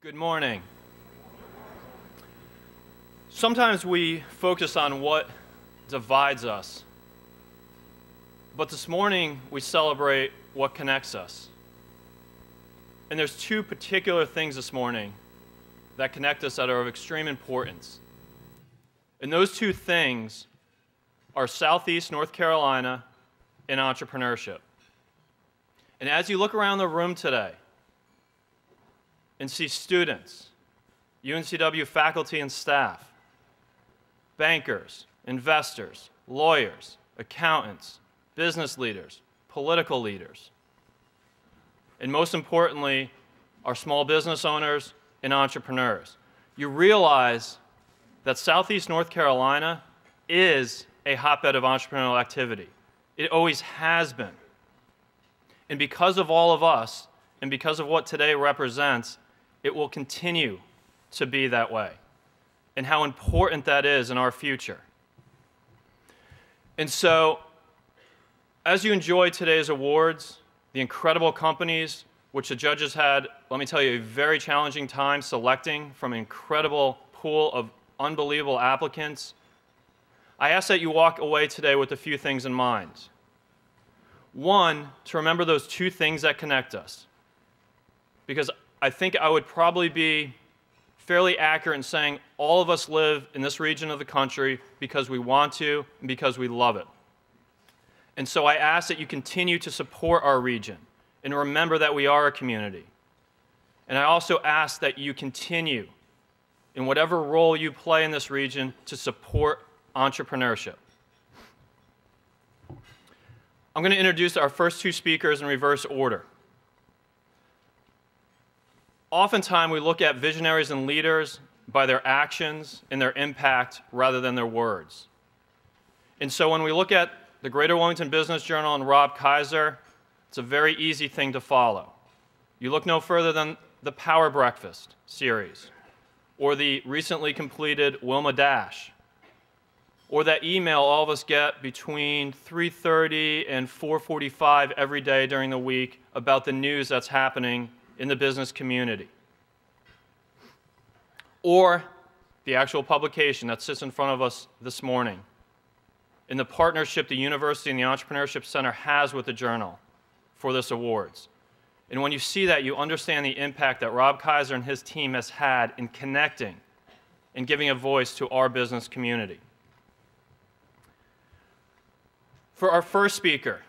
Good morning. Sometimes we focus on what divides us, but this morning we celebrate what connects us. And there's two particular things this morning that connect us that are of extreme importance. And those two things are Southeast North Carolina and entrepreneurship. And as you look around the room today, and see students, UNCW faculty and staff, bankers, investors, lawyers, accountants, business leaders, political leaders, and most importantly, our small business owners and entrepreneurs. You realize that Southeast North Carolina is a hotbed of entrepreneurial activity. It always has been. And because of all of us, and because of what today represents, it will continue to be that way, and how important that is in our future. And so, as you enjoy today's awards, the incredible companies which the judges had, let me tell you, a very challenging time selecting from an incredible pool of unbelievable applicants, I ask that you walk away today with a few things in mind. One, to remember those two things that connect us. Because I think I would probably be fairly accurate in saying all of us live in this region of the country because we want to and because we love it. And so I ask that you continue to support our region and remember that we are a community. And I also ask that you continue, in whatever role you play in this region, to support entrepreneurship. I'm going to introduce our first two speakers in reverse order. Oftentimes, we look at visionaries and leaders by their actions and their impact rather than their words. And so when we look at the Greater Wilmington Business Journal and Rob Kaiser, it's a very easy thing to follow. You look no further than the Power Breakfast series, or the recently completed Wilma Dash, or that email all of us get between 3:30 and 4:45 every day during the week about the news that's happening in the business community. Or the actual publication that sits in front of us this morning, in the partnership the university and the Entrepreneurship Center has with the Journal for this awards. And when you see that, you understand the impact that Rob Kaiser and his team has had in connecting and giving a voice to our business community. For our first speaker,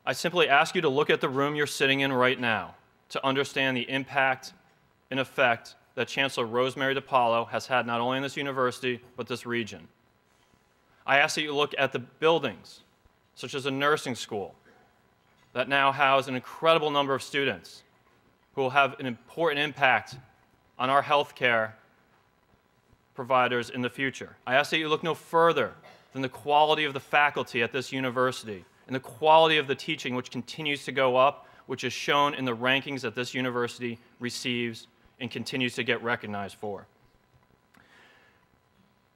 I simply ask you to look at the room you're sitting in right now to understand the impact and effect that Chancellor Rosemary DiPaolo has had not only in this university, but this region. I ask that you look at the buildings, such as a nursing school, that now house an incredible number of students who will have an important impact on our healthcare providers in the future. I ask that you look no further than the quality of the faculty at this university and the quality of the teaching, which continues to go up, which is shown in the rankings that this university receives and continues to get recognized for.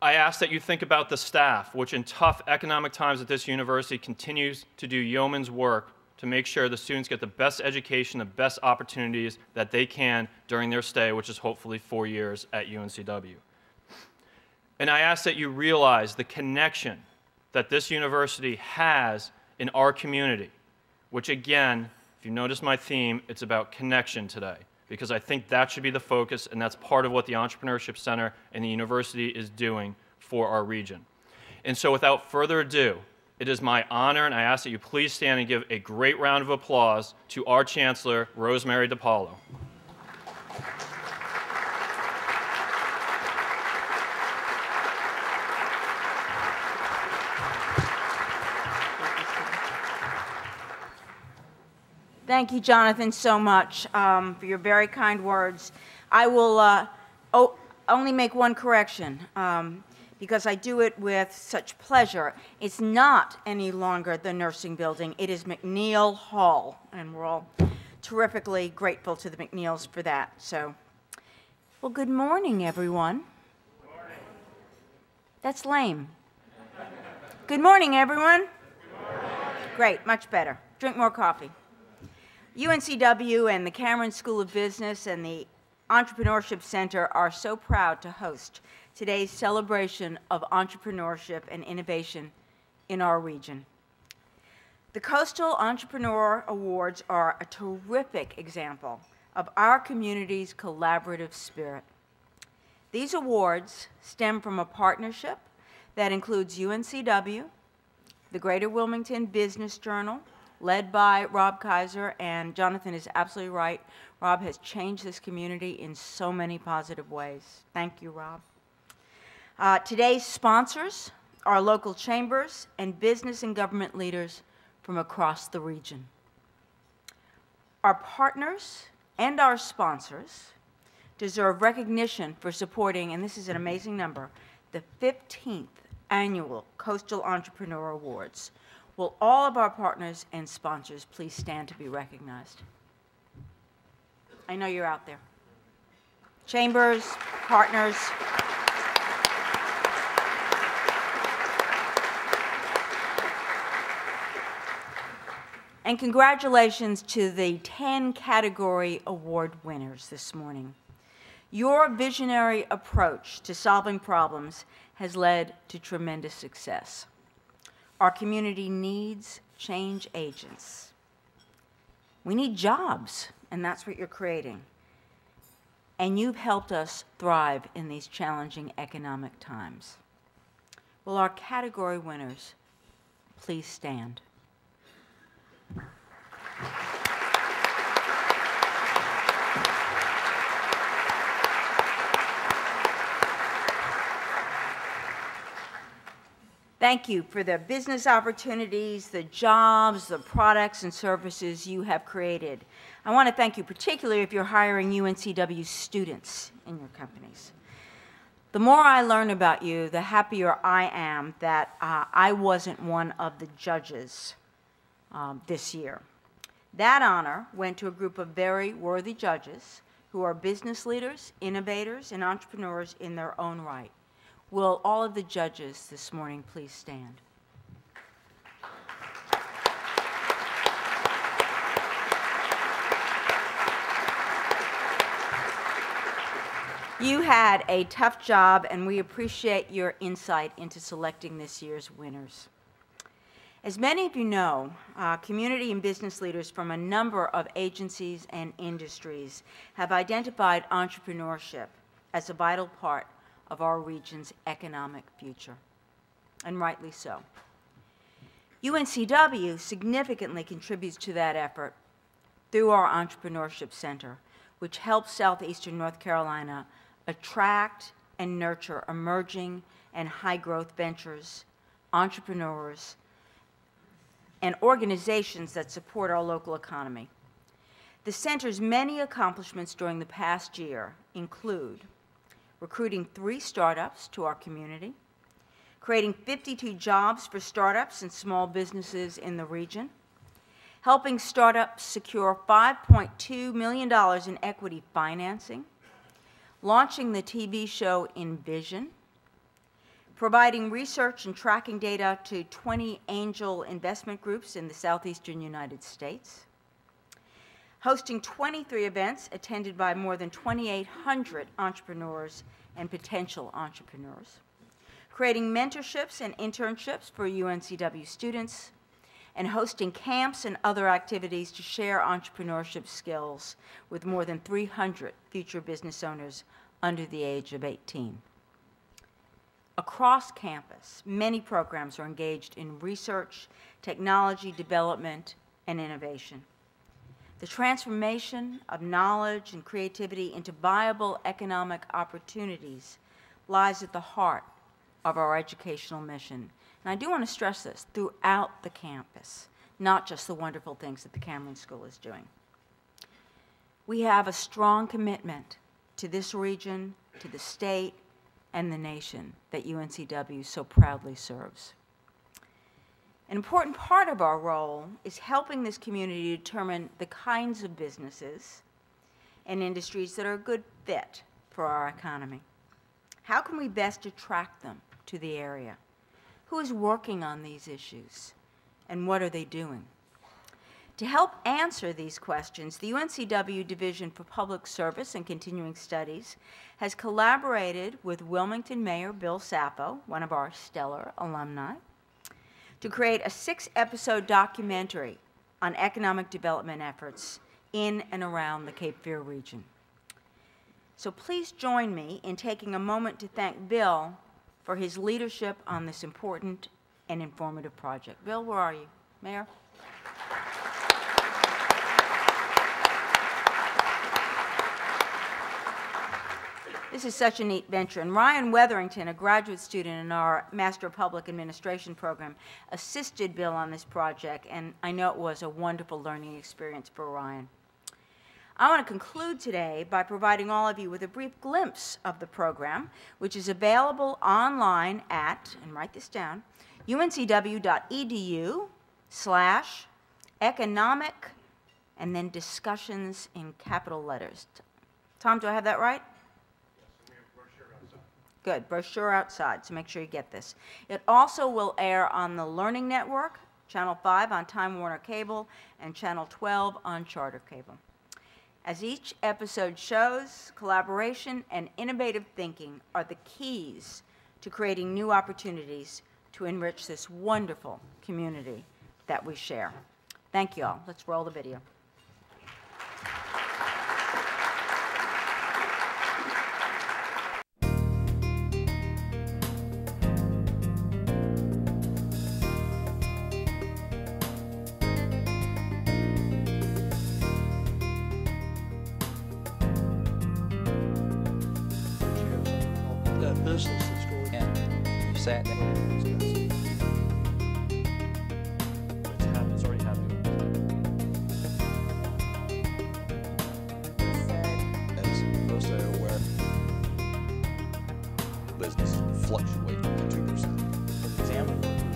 I ask that you think about the staff, which in tough economic times at this university continues to do yeoman's work to make sure the students get the best education, the best opportunities that they can during their stay, which is hopefully 4 years at UNCW. And I ask that you realize the connection that this university has in our community, which again, if you notice my theme, it's about connection today, because I think that should be the focus, and that's part of what the Entrepreneurship Center and the university is doing for our region. And so without further ado, it is my honor, and I ask that you please stand and give a great round of applause to our Chancellor, Rosemary DiPaolo. Thank you, Jonathan, so much for your very kind words. I will only make one correction because I do it with such pleasure. It's not any longer the nursing building. It is McNeil Hall, and we're all terrifically grateful to the McNeils for that. So, well, good morning, everyone. Good morning. That's lame. Good morning, everyone. Good morning. Great, much better. Drink more coffee. UNCW and the Cameron School of Business and the Entrepreneurship Center are so proud to host today's celebration of entrepreneurship and innovation in our region. The Coastal Entrepreneur Awards are a terrific example of our community's collaborative spirit. These awards stem from a partnership that includes UNCW, the Greater Wilmington Business Journal, led by Rob Kaiser, and Jonathan is absolutely right. Rob has changed this community in so many positive ways. Thank you, Rob. Today's sponsors are local chambers and business and government leaders from across the region. Our partners and our sponsors deserve recognition for supporting, and this is an amazing number, the 15th Annual Coastal Entrepreneur Awards. Will all of our partners and sponsors please stand to be recognized? I know you're out there. Chambers, partners. And congratulations to the 10 category award winners this morning. Your visionary approach to solving problems has led to tremendous success. Our community needs change agents. We need jobs, and that's what you're creating. And you've helped us thrive in these challenging economic times. Will our category winners please stand? Thank you for the business opportunities, the jobs, the products and services you have created. I want to thank you particularly if you're hiring UNCW students in your companies. The more I learn about you, the happier I am that I wasn't one of the judges this year. That honor went to a group of very worthy judges who are business leaders, innovators, and entrepreneurs in their own right. Will all of the judges this morning please stand? You had a tough job, and we appreciate your insight into selecting this year's winners. As many of you know, community and business leaders from a number of agencies and industries have identified entrepreneurship as a vital part of our region's economic future, and rightly so. UNCW significantly contributes to that effort through our Entrepreneurship Center, which helps southeastern North Carolina attract and nurture emerging and high-growth ventures, entrepreneurs, and organizations that support our local economy. The center's many accomplishments during the past year include recruiting 3 startups to our community, creating 52 jobs for startups and small businesses in the region, helping startups secure $5.2 million in equity financing, launching the TV show Envision, providing research and tracking data to 20 angel investment groups in the southeastern United States, hosting 23 events attended by more than 2,800 entrepreneurs and potential entrepreneurs, creating mentorships and internships for UNCW students, and hosting camps and other activities to share entrepreneurship skills with more than 300 future business owners under the age of 18. Across campus, many programs are engaged in research, technology development, and innovation. The transformation of knowledge and creativity into viable economic opportunities lies at the heart of our educational mission. And I do want to stress this throughout the campus, not just the wonderful things that the Cameron School is doing. We have a strong commitment to this region, to the state, and the nation that UNCW so proudly serves. An important part of our role is helping this community determine the kinds of businesses and industries that are a good fit for our economy. How can we best attract them to the area? Who is working on these issues, and what are they doing? To help answer these questions, the UNCW Division for Public Service and Continuing Studies has collaborated with Wilmington Mayor Bill Sapo, one of our stellar alumni, to create a 6-episode documentary on economic development efforts in and around the Cape Fear region. So please join me in taking a moment to thank Bill for his leadership on this important and informative project. Bill, where are you? Mayor? This is such a neat venture. And Ryan Wetherington, a graduate student in our Master of Public Administration program, assisted Bill on this project, and I know it was a wonderful learning experience for Ryan. I want to conclude today by providing all of you with a brief glimpse of the program, which is available online at, and write this down, uncw.edu/economic, and then discussions in capital letters. Tom, do I have that right? Good, brochure outside, so make sure you get this. It also will air on the Learning Network, Channel 5 on Time Warner Cable, and Channel 12 on Charter Cable. As each episode shows, collaboration and innovative thinking are the keys to creating new opportunities to enrich this wonderful community that we share. Thank you all. Let's roll the video. Business that's going And you sat down. It's already happening. As most are aware, business fluctuate at 2%. Example what we do.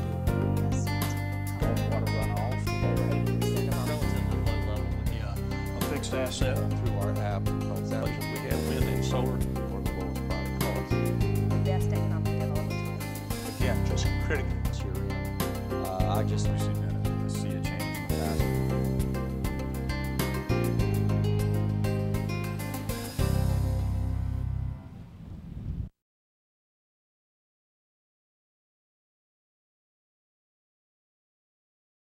Stormwater runoff, over 80% of our Relatively low level. Yeah. A fixed asset through our app called Zappos. We have wind and solar for the lowest product cost. Best economic development. Again, just critical material. I just received an